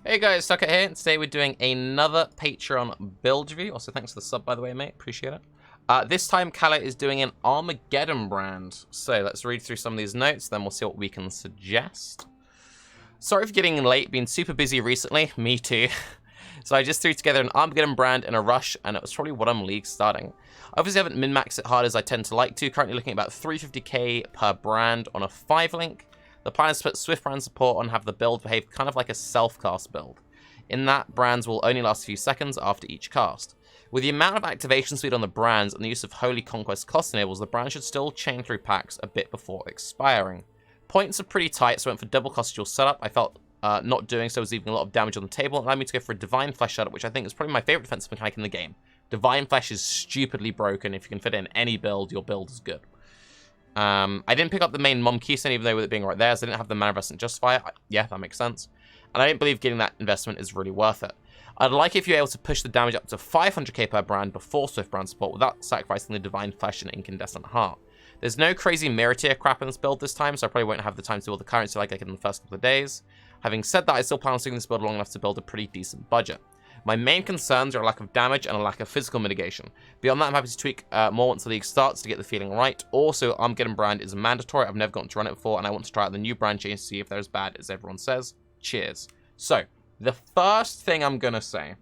Hey guys, Tarke here, and today we're doing another Patreon build review. Also, thanks for the sub, by the way, mate. Appreciate it. This time, Kala is doing an Armageddon brand. So let's read through some of these notes, then we'll see what we can suggest. Sorry for getting late, been super busy recently. Me too. So I just threw together an Armageddon brand in a rush, and it was probably what I'm league starting. I obviously haven't min-maxed it hard as I tend to like to. Currently looking at about 350k per brand on a 5-link. The plan is to put Swift brand support on and have the build behave kind of like a self-cast build. In that, brands will only last a few seconds after each cast. With the amount of activation speed on the brands and the use of Holy Conquest cost enables, the brand should still chain through packs a bit before expiring. Points are pretty tight, so I went for double cost dual setup. I felt not doing so was leaving a lot of damage on the table, and allowed me to go for a Divine Flesh setup, which I think is probably my favorite defensive mechanic in the game. Divine Flesh is stupidly broken. If you can fit it in any build, your build is good. I didn't pick up the main Mom Keystone, even though with it being right there, so I didn't have the mana investment justify it. Yeah, that makes sense. And I don't believe getting that investment is really worth it. I'd like if you're able to push the damage up to 500k per brand before Swift brand support without sacrificing the Divine Flesh and Incandescent Heart. There's no crazy mirror tier crap in this build this time, so I probably won't have the time to build the currency like I did in the first couple of days. Having said that, I still plan on doing this build long enough to build a pretty decent budget. My main concerns are a lack of damage and a lack of physical mitigation. Beyond that, I'm happy to tweak more once the league starts to get the feeling right. Also, Armageddon brand is mandatory. I've never gotten to run it before, and I want to try out the new brand change to see if they're as bad as everyone says. Cheers. So, the first thing I'm going to say,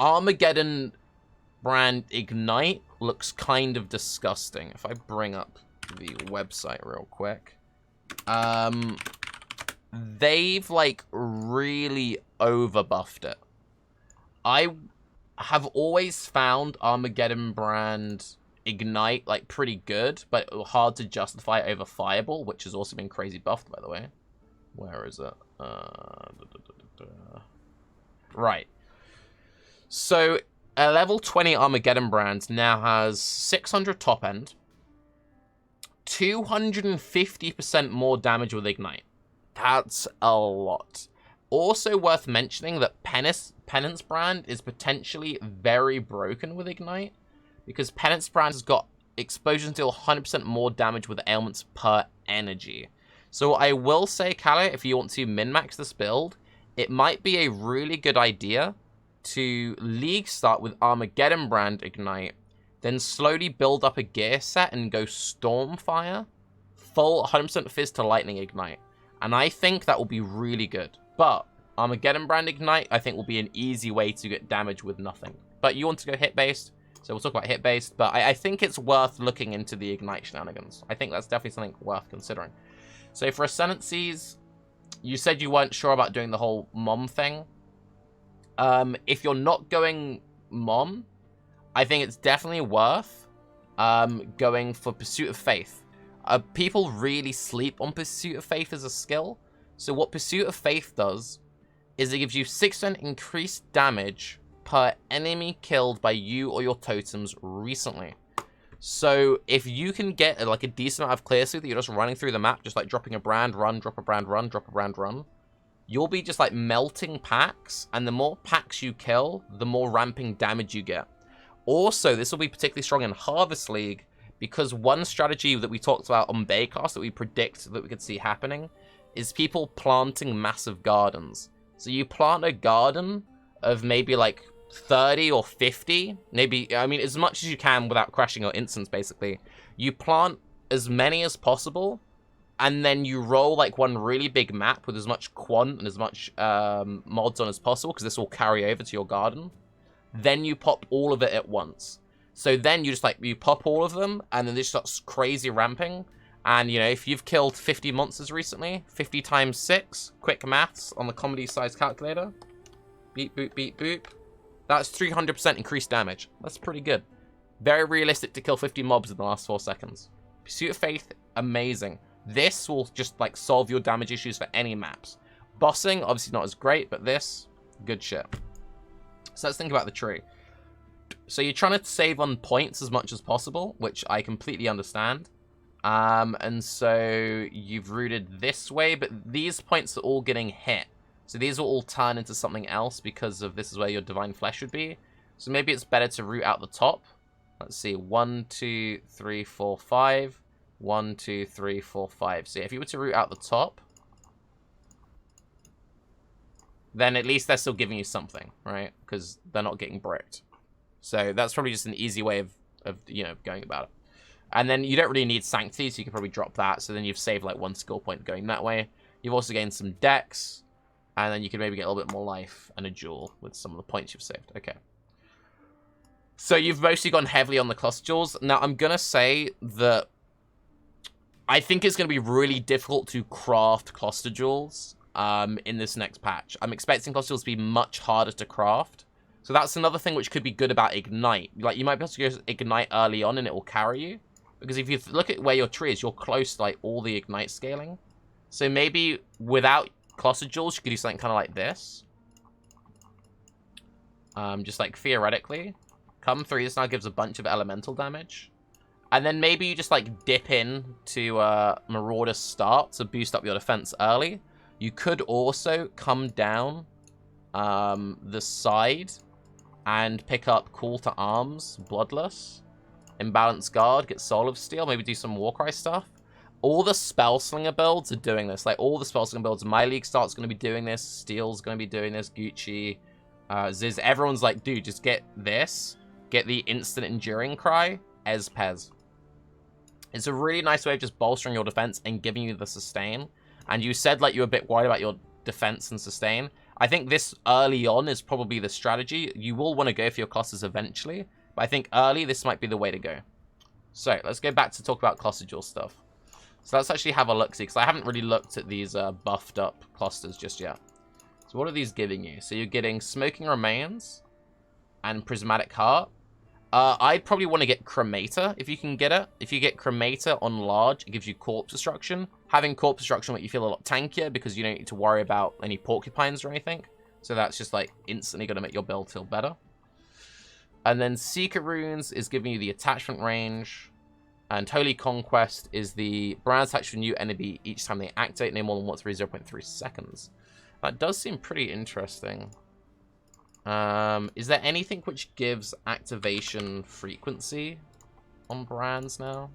Armageddon brand Ignite looks kind of disgusting. If I bring up the website real quick. They've, like, really overbuffed it. I have always found Armageddon brand Ignite, like, pretty good, but hard to justify over Fireball, which has also been crazy buffed, by the way. Where is it? Right. So, a level 20 Armageddon brand now has 600 top end, 250% more damage with Ignite. That's a lot. Also worth mentioning that Penance brand is potentially very broken with Ignite, because Penance brand has got explosions deal 100% more damage with ailments per energy. So I will say, Kala, if you want to min-max this build, it might be a really good idea to league start with Armageddon brand Ignite, then slowly build up a gear set and go Stormfire, full 100% Fizz to Lightning Ignite. And I think that will be really good. But Armageddon brand Ignite, I think, will be an easy way to get damage with nothing. But you want to go hit-based, so we'll talk about hit-based. But I think it's worth looking into the Ignite shenanigans. I think that's definitely something worth considering. So for Ascendancies, you said you weren't sure about doing the whole Mom thing. If you're not going Mom, I think it's definitely worth going for Pursuit of Faith. People really sleep on Pursuit of Faith as a skill. So what Pursuit of Faith does is it gives you 6% increased damage per enemy killed by you or your totems recently. So if you can get like a decent amount of clear suit that you're just running through the map, just like dropping a brand, run, drop a brand, run, drop a brand, run, you'll be just like melting packs. And the more packs you kill, the more ramping damage you get. Also, this will be particularly strong in Harvest League, because one strategy that we talked about on Baycast that we predict that we could see happening is people planting massive gardens. So you plant a garden of maybe like 30 or 50, maybe, I mean, as much as you can without crashing your instance, basically. You plant as many as possible, and then you roll like one really big map with as much quant and as much mods on as possible, because this will carry over to your garden. Then you pop all of it at once. So then you just like, you pop all of them, and then this starts crazy ramping. And, you know, if you've killed 50 monsters recently, 50 times 6, quick maths on the comedy size calculator. Beep, boop, beep, boop. That's 300% increased damage. That's pretty good. Very realistic to kill 50 mobs in the last 4 seconds. Pursuit of Faith, amazing. This will just like solve your damage issues for any maps. Bossing, obviously not as great, but this, good shit. So let's think about the tree. So you're trying to save on points as much as possible, which I completely understand. And so you've routed this way, but these points are all getting hit. So these will all turn into something else because of this is where your Divine Flesh would be. So maybe it's better to root out the top. Let's see, 1, 2, 3, 4, 5. 1, 2, 3, 4, 5. So if you were to root out the top, then at least they're still giving you something, right? Because they're not getting bricked. So that's probably just an easy way of you know, going about it. And then you don't really need Sanctity, so you can probably drop that. So then you've saved like 1 skill point going that way. You've also gained some Dex, and then you can maybe get a little bit more life and a jewel with some of the points you've saved. Okay. So you've mostly gone heavily on the cluster jewels. Now, I'm going to say that I think it's going to be really difficult to craft cluster jewels in this next patch. I'm expecting cluster jewels to be much harder to craft. So that's another thing which could be good about Ignite. Like, you might be able to go Ignite early on and it will carry you. Because if you look at where your tree is, you're close to, like, all the Ignite scaling. So maybe without cluster jewels, you could do something kind of like this. Just, like, theoretically. Come through. This now gives a bunch of elemental damage. And then maybe you just, like, dip in to Marauder's start to boost up your defense early. You could also come down the side and pick up Call to Arms, Bloodless, Imbalanced Guard, get Soul of Steel, maybe do some Warcry stuff. All the Spellslinger builds are doing this. Like, all the Spellslinger builds, My League Start's going to be doing this, Steel's going to be doing this, Gucci, Ziz. Everyone's like, dude, just get this. Get the Instant Enduring Cry, Pez. It's a really nice way of just bolstering your defense and giving you the sustain. And you said, like, you were a bit worried about your defense and sustain. I think this early on is probably the strategy. You will want to go for your clusters eventually, but I think early, this might be the way to go. So, let's go back to talk about cluster jewel stuff. So, let's actually have a look-see, because I haven't really looked at these buffed up clusters just yet. So, what are these giving you? So, you're getting Smoking Remains and Prismatic Heart. I'd probably want to get Cremator, if you can get it. If you get Cremator on large, it gives you Corpse Destruction. Having Corpse Destruction will make you feel a lot tankier, because you don't need to worry about any porcupines or anything. So that's just, like, instantly going to make your build feel better. And then Seeker Runes is giving you the attachment range. And Holy Conquest is the brand attached to a new enemy each time they activate, no more than once every 0.3 seconds. That does seem pretty interesting. Is there anything which gives activation frequency on brands now?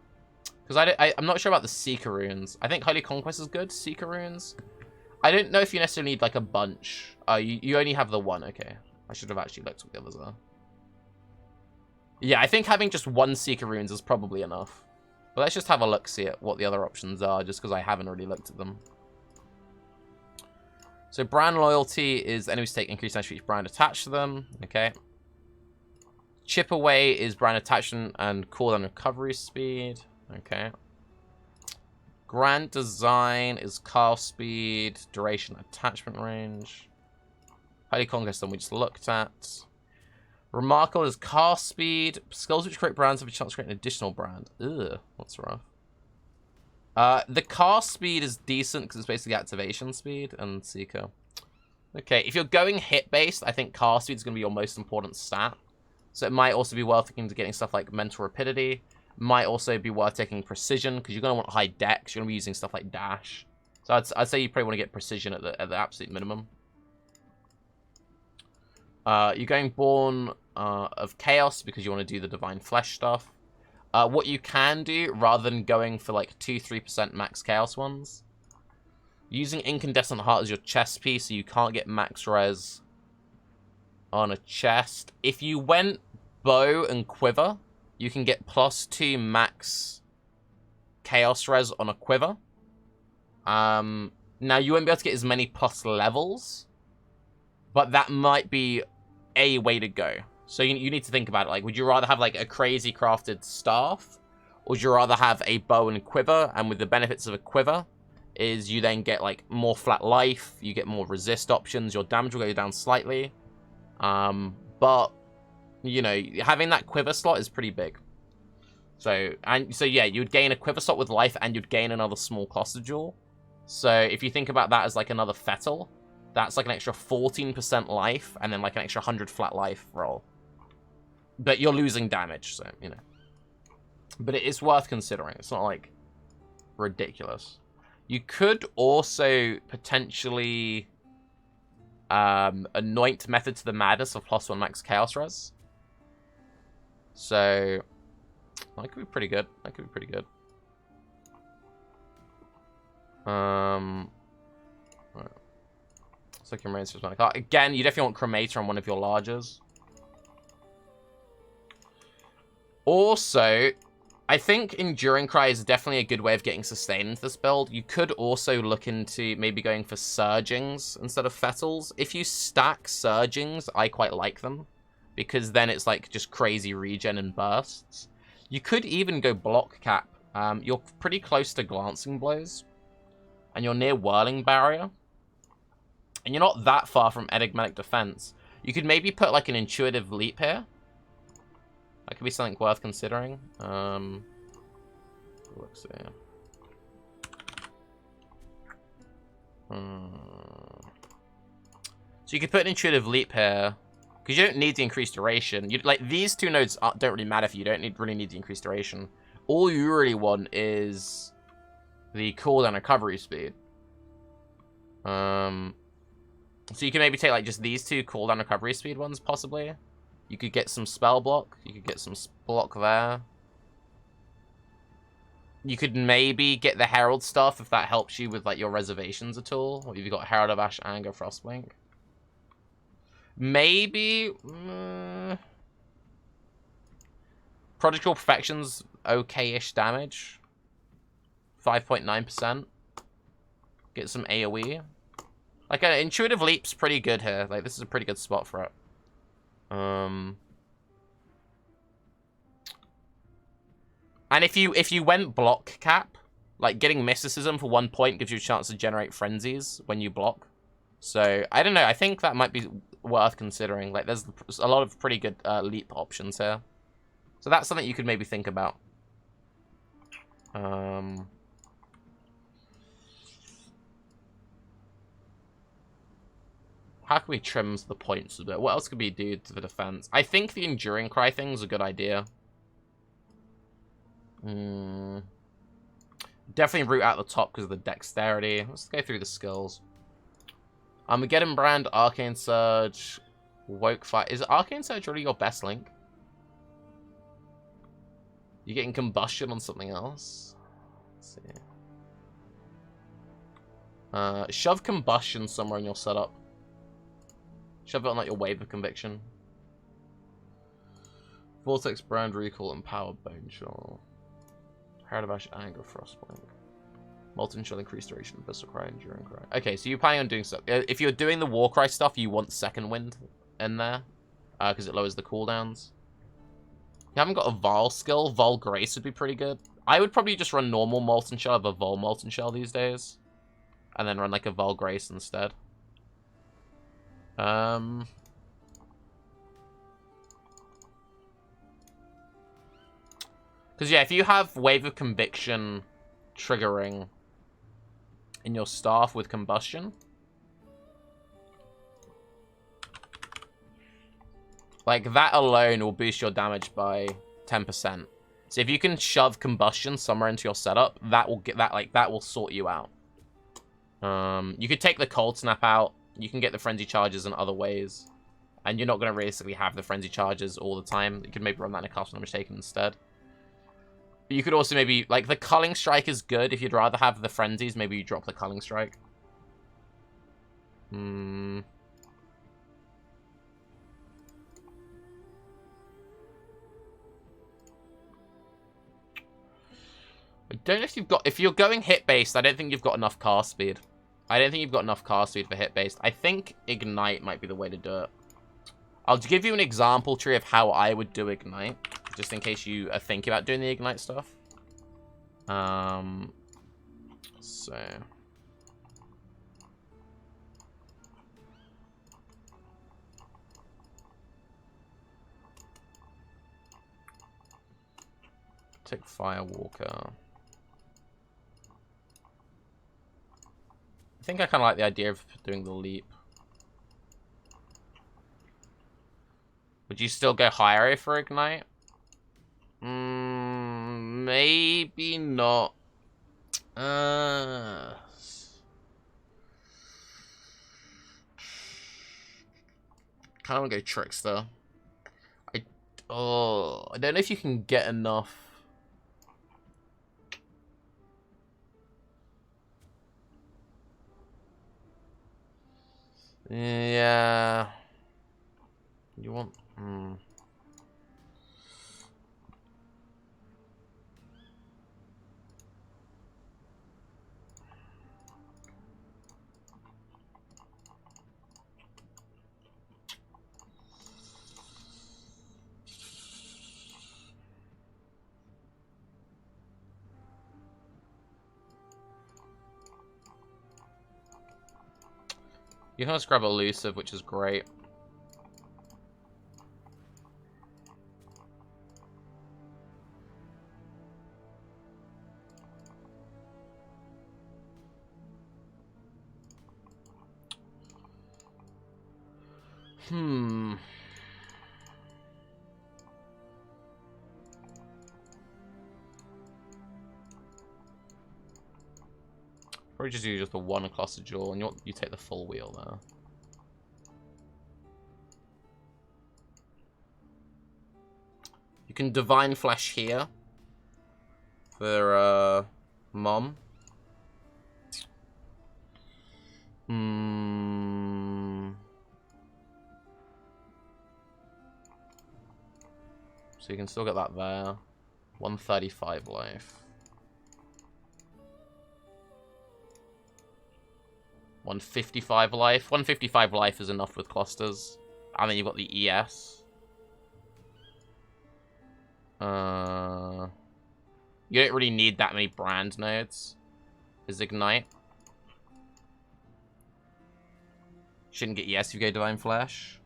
Because I'm not sure about the Seeker Runes. I think Holy Conquest is good. Seeker Runes. I don't know if you necessarily need, like, a bunch. You only have the one. Okay. I should have actually looked what the others are. Yeah, I think having just one Seeker Runes is probably enough. But let's just have a look-see at what the other options are, just because I haven't really looked at them. So brand loyalty is enemies take increased damage for each brand attached to them. Okay. Chip away is brand attachment and cooldown recovery speed. Okay. Grand design is cast speed, duration, attachment range. Holy Conquest, we just looked at. Remarkable is cast speed. Skills which create brands have a chance to create an additional brand. Ugh, that's rough. The cast speed is decent because it's basically activation speed and Seeker. Okay, if you're going hit-based, I think cast speed is going to be your most important stat. So it might also be worth looking into getting stuff like mental rapidity. Might also be worth taking precision because you're going to want high dex. You're going to be using stuff like dash. So I'd say you probably want to get precision at the absolute minimum. You're going Born of Chaos because you want to do the Divine Flesh stuff. What you can do, rather than going for like 2-3% max chaos ones, using Incandescent Heart as your chest piece so you can't get max res on a chest. If you went Bow and Quiver, you can get +2 max chaos res on a quiver. Now, you won't be able to get as many plus levels, but that might be a way to go. So you need to think about it. Like, would you rather have, like, a crazy crafted staff? Or would you rather have a bow and quiver? And with the benefits of a quiver is you then get, like, more flat life. You get more resist options. Your damage will go down slightly. But, you know, having that quiver slot is pretty big. So yeah, you'd gain a quiver slot with life and you'd gain another small cluster jewel. So if you think about that as, like, another Fettle, that's, like, an extra 14% life and then, like, an extra 100 flat life roll. But you're losing damage, so, you know. But it is worth considering. It's not, like, ridiculous. You could also potentially anoint Method to the Madness of +1 max Chaos Res. So, that could be pretty good. That could be pretty good. Right. Second range prismatic heart. Again, you definitely want Cremator on one of your largers. Also, I think Enduring Cry is definitely a good way of getting sustain into this build. You could also look into maybe going for Surgings instead of Fettles. If you stack Surgings, I quite like them, because then it's like just crazy regen and bursts. You could even go Block Cap. You're pretty close to Glancing Blows, and you're near Whirling Barrier, and you're not that far from Enigmatic Defense. You could maybe put like an Intuitive Leap here. That could be something worth considering. Let's see. So you could put an Intuitive Leap here, because you don't need the increased duration. You like these two nodes don't really matter for you. You don't really need the increased duration. All you really want is the cooldown recovery speed. So you can maybe take like just these two cooldown recovery speed ones, possibly. You could get some spell block. You could get some block there. You could maybe get the Herald stuff if that helps you with like your reservations at all. Or if you've got Herald of Ash, Anger, Frostblink. Maybe Prodigal Perfection's okay-ish damage. 5.9%. Get some AoE. Like an Intuitive Leap's pretty good here. Like this is a pretty good spot for it. And if you went Block Cap, like getting Mysticism for 1 point gives you a chance to generate Frenzies when you block. So I don't know. I think that might be worth considering. Like there's a lot of pretty good leap options here. So that's something you could maybe think about. How can we trim the points a bit? What else could we do to the defense? I think the Enduring Cry thing's a good idea. Definitely root out the top because of the dexterity. Let's go through the skills. Armageddon Brand, Arcane Surge, Woke Fire. Is Arcane Surge really your best link? You're getting Combustion on something else? Let's see. Shove Combustion somewhere in your setup. Shove it on like your Wave of Conviction. Vortex Brand, Recall, and Power Bone Shell. Herald of Ash, Anger, Frostblink. Molten Shell, Increased Duration, Abyssal Cry, Enduring Cry. Okay, so you're planning on doing stuff. If you're doing the Warcry stuff, you want Second Wind in there. Because it lowers the cooldowns. You haven't got a Vol skill. Vol Grace would be pretty good. I would probably just run normal Molten Shell of a Vol Molten Shell these days. And then run like a Vol Grace instead. Because, yeah, if you have Wave of Conviction triggering in your staff with Combustion, like, that alone will boost your damage by 10%. So if you can shove Combustion somewhere into your setup, that will get that, like, that will sort you out. You could take the Cold Snap out. You can get the Frenzy Charges in other ways. And you're not going to realistically have the Frenzy Charges all the time. You could maybe run that in a Castle Damage Taken instead. But you could also maybe... Like, the Culling Strike is good. If you'd rather have the Frenzies, maybe you drop the Culling Strike. I don't know if you've got... If you're going hit-based, I don't think you've got enough cast speed. I don't think you've got enough cast speed for hit-based. I think Ignite might be the way to do it. I'll give you an example tree of how I would do Ignite, just in case you are thinking about doing the Ignite stuff. So... Take Firewalker. I think I kind of like the idea of doing the leap. Would you still go Hiero for Ignite? Maybe not. Kind of want to go Trickster. I don't know if you can get enough. Yeah. You want... You can just grab elusive, which is great. Probably just use just the one cluster jewel, and you take the full wheel there. You can divine flesh here for mom. So you can still get that there. 135 life. 155 life. 155 life is enough with clusters. And then you've got the ES. You don't really need that many brand nodes. Is Ignite. Shouldn't get ES if you go Divine Flesh.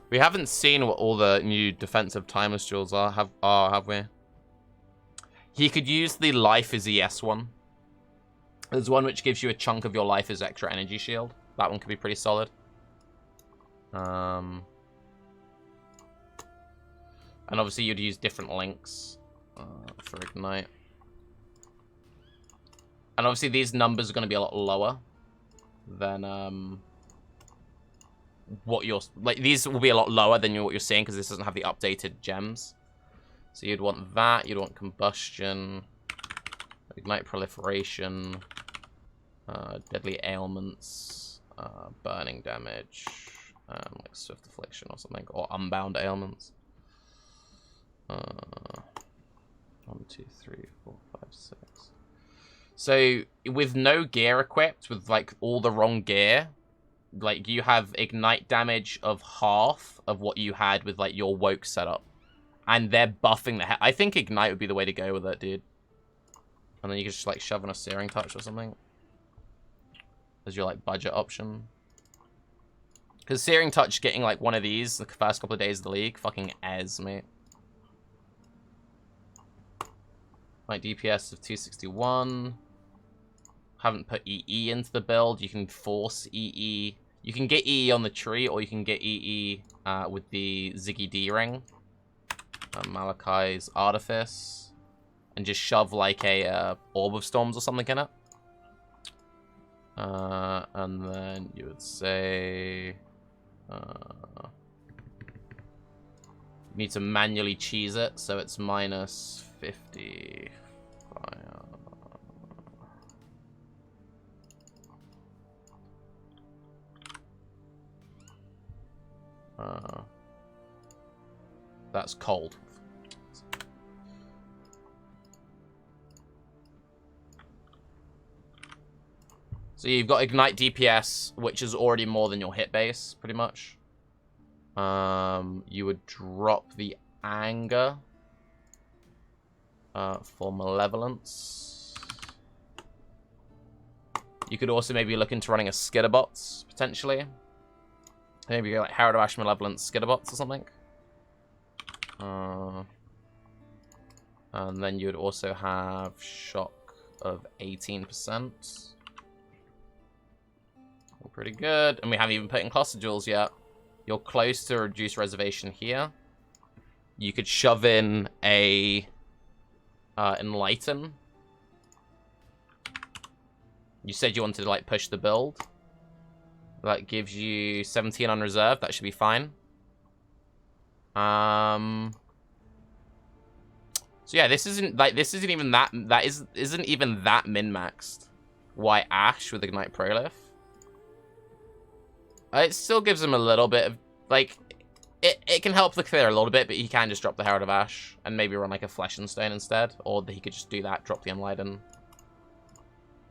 We haven't seen what all the new defensive timeless jewels are, have we? He could use the life as ES one. There's one which gives you a chunk of your life as extra energy shield. That one could be pretty solid. And obviously you'd use different links for Ignite. And obviously these numbers are going to be a lot lower than what you're... Like, these will be a lot lower than what you're seeing because this doesn't have the updated gems. So you'd want that, you'd want Combustion, Ignite Proliferation, Deadly Ailments, Burning Damage, like Swift Affliction or something, or Unbound Ailments. 1, 2, 3, 4, 5, 6. So with no gear equipped, with like all the wrong gear, like you have Ignite damage of half of what you had with like your Woke setup. And they're buffing the I think Ignite would be the way to go with it, dude. And then you can just like shove in a Searing Touch or something as your like budget option. Because Searing Touch getting like one of these the first couple of days of the league, fucking ez, mate. Like DPS of 261. Haven't put EE into the build. You can force EE. You can get EE on the tree, or you can get EE with the Ziggy D ring. Malachi's Artifice. And just shove like a Orb of Storms or something in it. And then you would say... you need to manually cheese it, so it's minus 50. That's cold. So you've got Ignite DPS, which is already more than your hit base, pretty much. You would drop the Anger for Malevolence. You could also maybe look into running a Skitterbots, potentially. Maybe go like Harrow-Ash Malevolence Skitterbots or something. And then you would also have Shock of 18%. Pretty good. And we haven't even put in Cluster Jewels yet. You're close to Reduce Reservation here. You could shove in a Enlighten. You said you wanted to like push the build. That gives you 17 on reserve. That should be fine. So yeah, this isn't even that min-maxed. Why Ash with Ignite Prolif? It still gives him a little bit of, like, it can help the clear a little bit, but he can just drop the Herald of Ash and maybe run like a Flesh and Stone instead, or he could just do that, drop the Enlighten.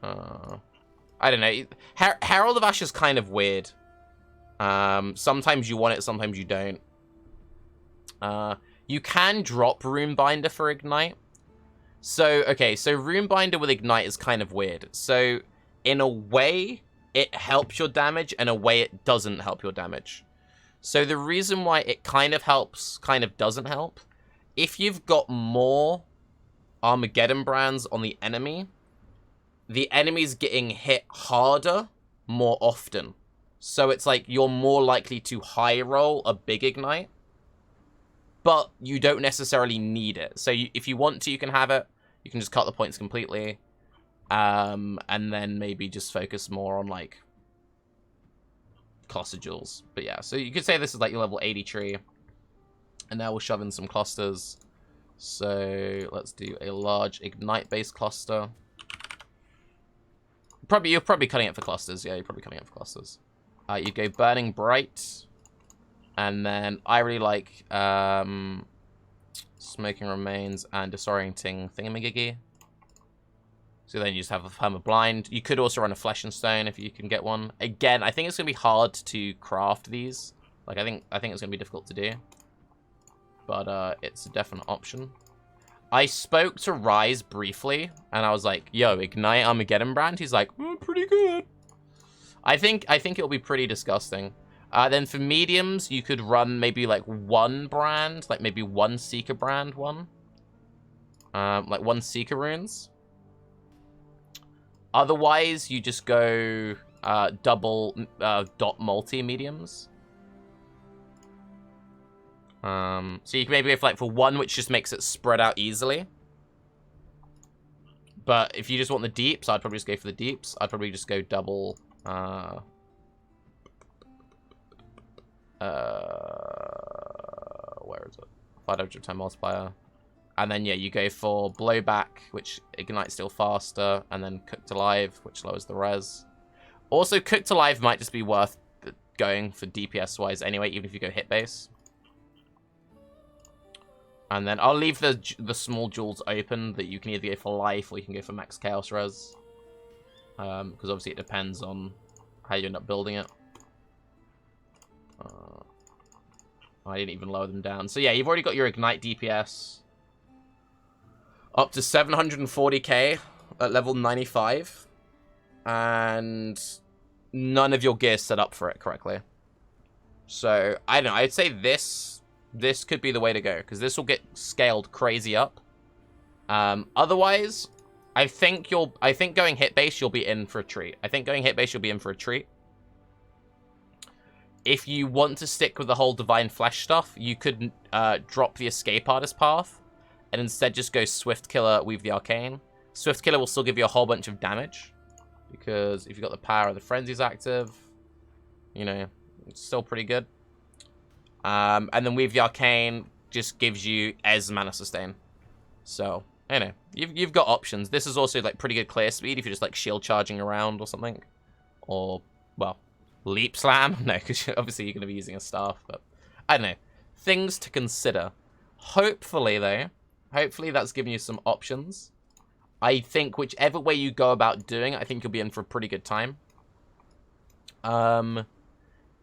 I don't know. Herald of Ash is kind of weird. Sometimes you want it, sometimes you don't. You can drop Runebinder for Ignite. So, okay, so Runebinder with Ignite is kind of weird. So, in a way, it helps your damage, and in a way it doesn't help your damage. So the reason why it kind of helps, kind of doesn't help, if you've got more Armageddon brands on the enemy's getting hit harder more often. So it's like you're more likely to high roll a big Ignite, but you don't necessarily need it. So if you want to, you can have it. You can just cut the points completely. And then maybe just focus more on, like, cluster jewels. But yeah, so you could say this is like your level 80 tree. And now we'll shove in some clusters. So let's do a large Ignite-based cluster. You're probably cutting it for clusters. Yeah, you're probably cutting it for clusters. You go Burning Bright. And then I really like Smoking Remains and Disorienting Thingamajiggy. So then you just have a Perma Blind. You could also run a Flesh and Stone if you can get one. Again, I think it's gonna be hard to craft these. Like I think it's gonna be difficult to do. But it's a definite option. I spoke to Rise briefly, and I was like, "Yo, Ignite Armageddon brand." He's like, "Pretty good." I think it'll be pretty disgusting. Then for mediums, you could run maybe like one brand, like maybe one Seeker brand one. Like one Seeker runes. Otherwise, you just go double dot multi mediums. So you can maybe go for, like, for one, which just makes it spread out easily. But if you just want the deeps, I'd probably just go for the deeps. I'd probably just go double. Where is it? 510 multiplier. And then, yeah, you go for Blowback, which ignites still faster, and then Cooked Alive, which lowers the res. Also, Cooked Alive might just be worth going for DPS-wise anyway, even if you go hit base. And then I'll leave the small jewels open that you can either go for life or you can go for max chaos res. Because obviously it depends on how you end up building it. I didn't even lower them down. So yeah, you've already got your Ignite DPS. Up to 740k at level 95. And none of your gear set up for it correctly. So, I don't know. I'd say this could be the way to go. Because this will get scaled crazy up. Otherwise, I think going hit base, you'll be in for a treat. If you want to stick with the whole Divine Flesh stuff, you could drop the Escape Artist path. And instead just go Swift Killer, Weave the Arcane. Swift Killer will still give you a whole bunch of damage. Because if you've got the power of the Frenzy's active, you know, it's still pretty good. And then Weave the Arcane just gives you Ez Mana Sustain. So, you know, you've got options. This is also, like, pretty good clear speed if you're just, like, shield charging around or something. Or, well, Leap Slam. No, because obviously you're going to be using a staff. But, I don't know. Things to consider. Hopefully, though, that's giving you some options. I think whichever way you go about doing it, I think you'll be in for a pretty good time.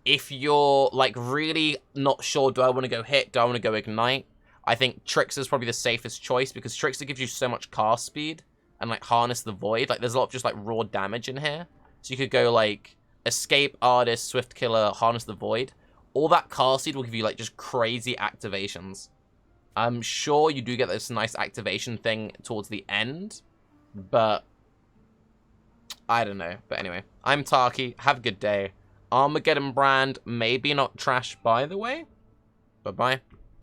If you're, like, really not sure, do I want to go hit, do I want to go ignite? I think Trickster is probably the safest choice, because Trickster gives you so much cast speed and, like, harness the void. Like, there's a lot of just, like, raw damage in here. So you could go, like, Escape Artist, Swift Killer, harness the void. All that cast speed will give you, like, just crazy activations. I'm sure you do get this nice activation thing towards the end, but I don't know. But anyway, I'm Tarke. Have a good day. Armageddon brand, maybe not trash by the way. Bye-bye.